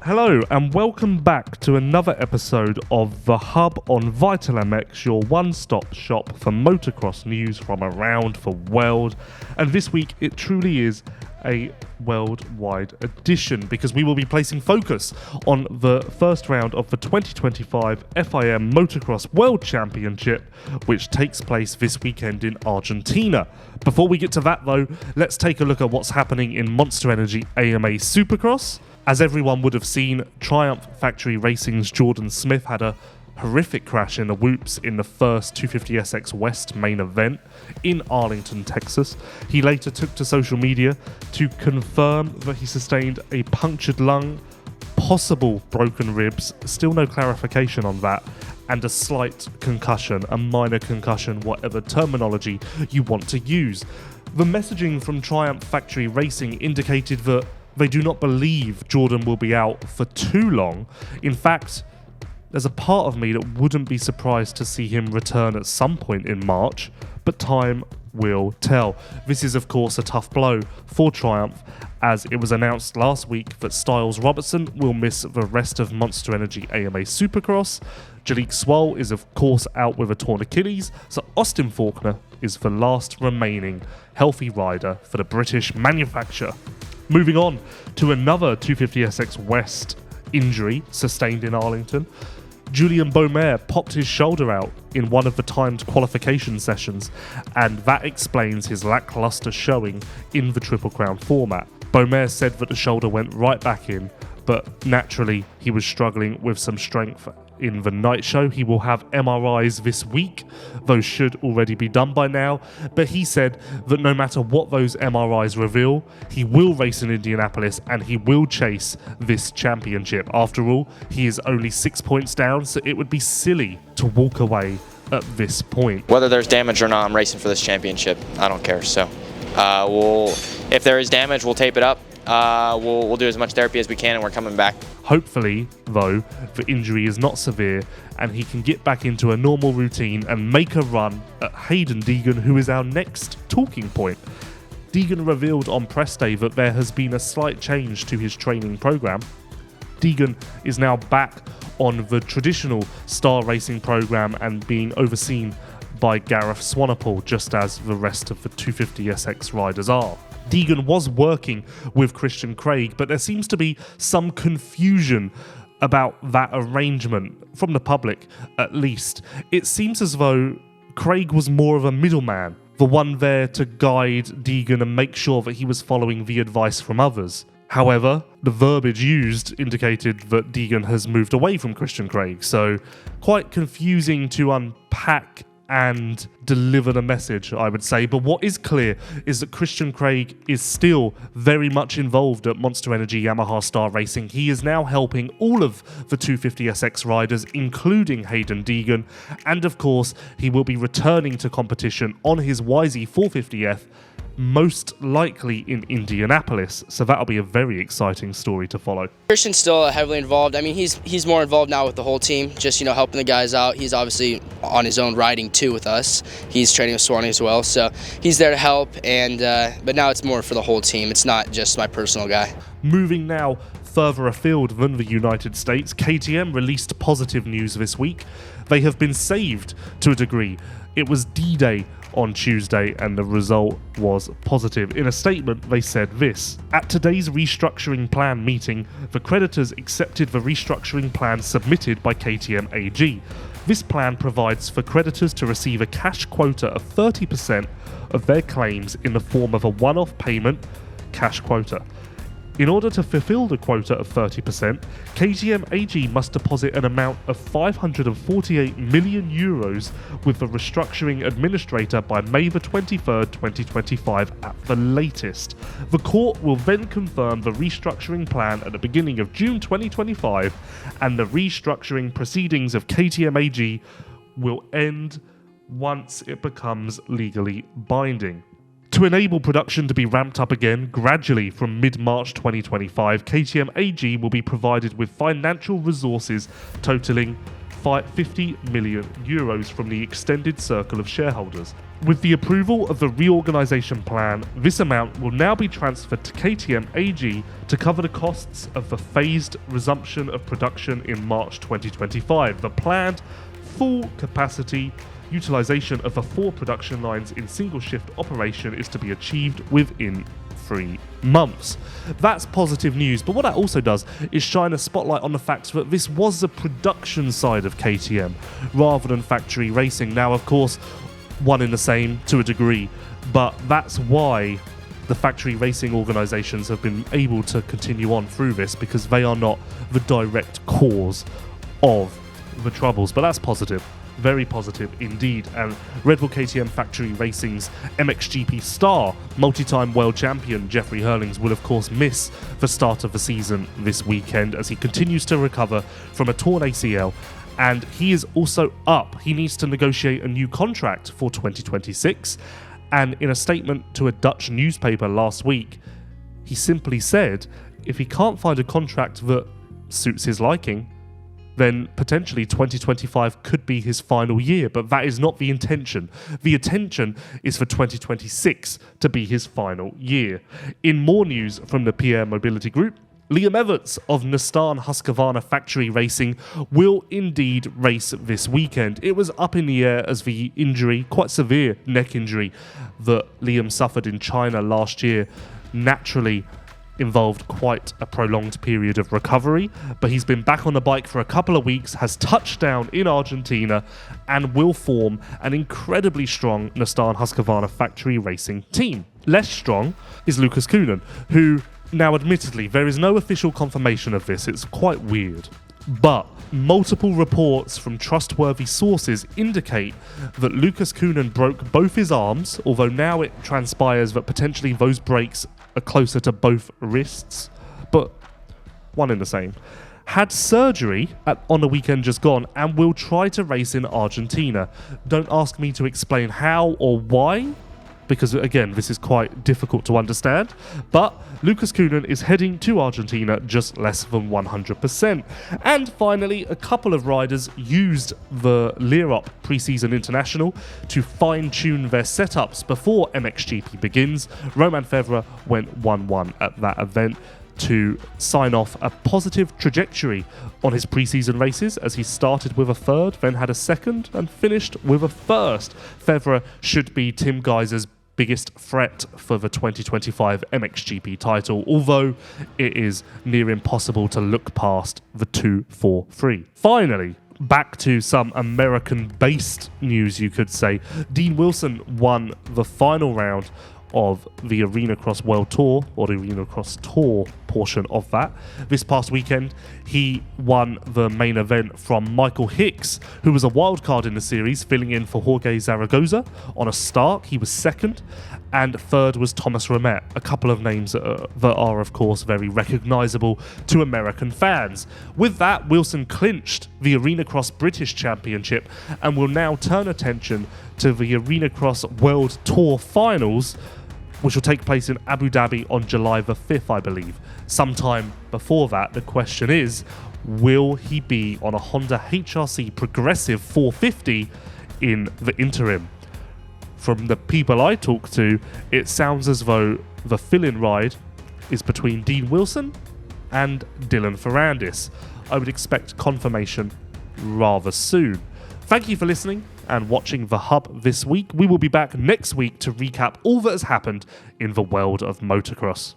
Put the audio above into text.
Hello and welcome back to another episode of The Hub on Vital MX, your one-stop shop for motocross news from around the world. And this week it truly is a worldwide edition because we will be placing focus on the first round of the 2025 FIM Motocross World Championship, which takes place this weekend in Argentina. Before we get to that though, let's take a look at what's happening in Monster Energy AMA Supercross. As everyone would have seen, Triumph Factory Racing's Jordan Smith had a horrific crash in the whoops in the first 250SX West main event in Arlington, Texas. He later took to social media to confirm that he sustained a punctured lung, possible broken ribs, still no clarification on that, and a slight concussion, a minor concussion, whatever terminology you want to use. The messaging from Triumph Factory Racing indicated that they do not believe Jordan will be out for too long. In fact, there's a part of me that wouldn't be surprised to see him return at some point in March, but time will tell. This is of course a tough blow for Triumph, as it was announced last week that Styles Robertson will miss the rest of Monster Energy AMA Supercross. Jalik Swole is of course out with a torn Achilles, so Austin Faulkner is the last remaining healthy rider for the British manufacturer. Moving on to another 250SX West injury sustained in Arlington. Julian Beaumer popped his shoulder out in one of the timed qualification sessions, and that explains his lackluster showing in the Triple Crown format. Beaumer said that the shoulder went right back in, but naturally he was struggling with some strength in the night show. He will have MRIs this week. Those should already be done by now, but he said that no matter what those MRIs reveal, he will race in Indianapolis and he will chase this championship. After all, he is only 6 points down, so it would be silly to walk away at this point. Whether there's damage or not, I'm racing for this championship. I don't care. So if there is damage, we'll tape it up. We'll do as much therapy as we can, and we're coming back. Hopefully, though, the injury is not severe and he can get back into a normal routine and make a run at Haiden Deegan, who is our next talking point. Deegan revealed on press day that there has been a slight change to his training program. Deegan is now back on the traditional star racing program and being overseen by Gareth Swanepoel, just as the rest of the 250SX riders are. Deegan was working with Christian Craig, but there seems to be some confusion about that arrangement from the public, at least. It seems as though Craig was more of a middleman, the one there to guide Deegan and make sure that he was following the advice from others. However, the verbiage used indicated that Deegan has moved away from Christian Craig, so quite confusing to unpack and deliver the message, I would say. But what is clear is that Christian Craig is still very much involved at Monster Energy Yamaha Star Racing. He is now helping all of the 250SX riders, including Haiden Deegan, and of course he will be returning to competition on his YZ450F, most likely in Indianapolis, so that'll be a very exciting story to follow. Christian's still heavily involved. I mean, he's more involved now with the whole team, just helping the guys out. He's obviously on his own riding too with us. He's training with Swanee as well, so he's there to help. And but now it's more for the whole team. It's not just my personal guy. Moving now further afield than the United States, KTM released positive news this week. They have been saved to a degree. It was D-Day on Tuesday and the result was positive. In a statement, they said this: "At today's restructuring plan meeting, the creditors accepted the restructuring plan submitted by KTM AG. This plan provides for creditors to receive a cash quota of 30% of their claims in the form of a one-off payment cash quota. In order to fulfill the quota of 30%, KTM AG must deposit an amount of 548 million euros with the restructuring administrator by May the 23rd, 2025 at the latest. The court will then confirm the restructuring plan at the beginning of June 2025, and the restructuring proceedings of KTM AG will end once it becomes legally binding." To enable production to be ramped up again gradually from mid-March 2025, KTM AG will be provided with financial resources totaling 50 million euros from the extended circle of shareholders. With the approval of the reorganisation plan, this amount will now be transferred to KTM AG to cover the costs of the phased resumption of production in March 2025. The planned full capacity utilisation of the 4 production lines in single shift operation is to be achieved within 3 months. That's positive news, but what that also does is shine a spotlight on the fact that this was the production side of KTM rather than factory racing. Now, of course, one in the same to a degree, but that's why the factory racing organisations have been able to continue on through this, because they are not the direct cause of the troubles. But that's positive. Very positive indeed. And Red Bull KTM Factory Racing's MXGP star, multi-time world champion Jeffrey Herlings will of course miss the start of the season this weekend as he continues to recover from a torn ACL, and he is also up. He needs to negotiate a new contract for 2026, and in a statement to a Dutch newspaper last week, he simply said if he can't find a contract that suits his liking, then potentially 2025 could be his final year, but that is not the intention. The intention is for 2026 to be his final year. In more news from the Pierre Mobility Group, Liam Everts of Nissan Husqvarna Factory Racing will indeed race this weekend. It was up in the air as the injury, quite severe neck injury, that Liam suffered in China last year naturally involved quite a prolonged period of recovery, but he's been back on the bike for a couple of weeks, has touched down in Argentina, and will form an incredibly strong Nissan Husqvarna Factory Racing team. Less strong is Lucas Coenen, who, now admittedly, there is no official confirmation of this, it's quite weird, but multiple reports from trustworthy sources indicate that Lucas Coenen broke both his arms, although now it transpires that potentially those breaks are closer to both wrists, but one in the same. Had surgery on the weekend just gone and will try to race in Argentina. Don't ask me to explain how or why, because again, this is quite difficult to understand, but Lucas Coenen is heading to Argentina just less than 100%. And finally, a couple of riders used the Leerop preseason international to fine-tune their setups before MXGP begins. Romain Fevre went 1-1 at that event to sign off a positive trajectory on his preseason races, as he started with a third, then had a second, and finished with a first. Fevre should be Tim Geiser's biggest threat for the 2025 MXGP title, although it is near impossible to look past the 2-4-3. Finally, back to some American-based news, you could say. Dean Wilson won the final round of the ArenaCross World Tour, or the ArenaCross Tour portion of that. This past weekend, he won the main event from Michael Hicks, who was a wildcard in the series, filling in for Jorge Zaragoza on a start. He was second, and third was Thomas Romet, a couple of names that are, of course, very recognisable to American fans. With that, Wilson clinched the ArenaCross British Championship and will now turn attention to the ArenaCross World Tour Finals, which will take place in Abu Dhabi on July the 5th, I believe. Sometime before that, the question is, will he be on a Honda HRC Progressive 450 in the interim? From the people I talk to, it sounds as though the fill-in ride is between Dean Wilson and Dylan Ferrandis. I would expect confirmation rather soon. Thank you for listening and watching The Hub this week. We will be back next week to recap all that has happened in the world of motocross.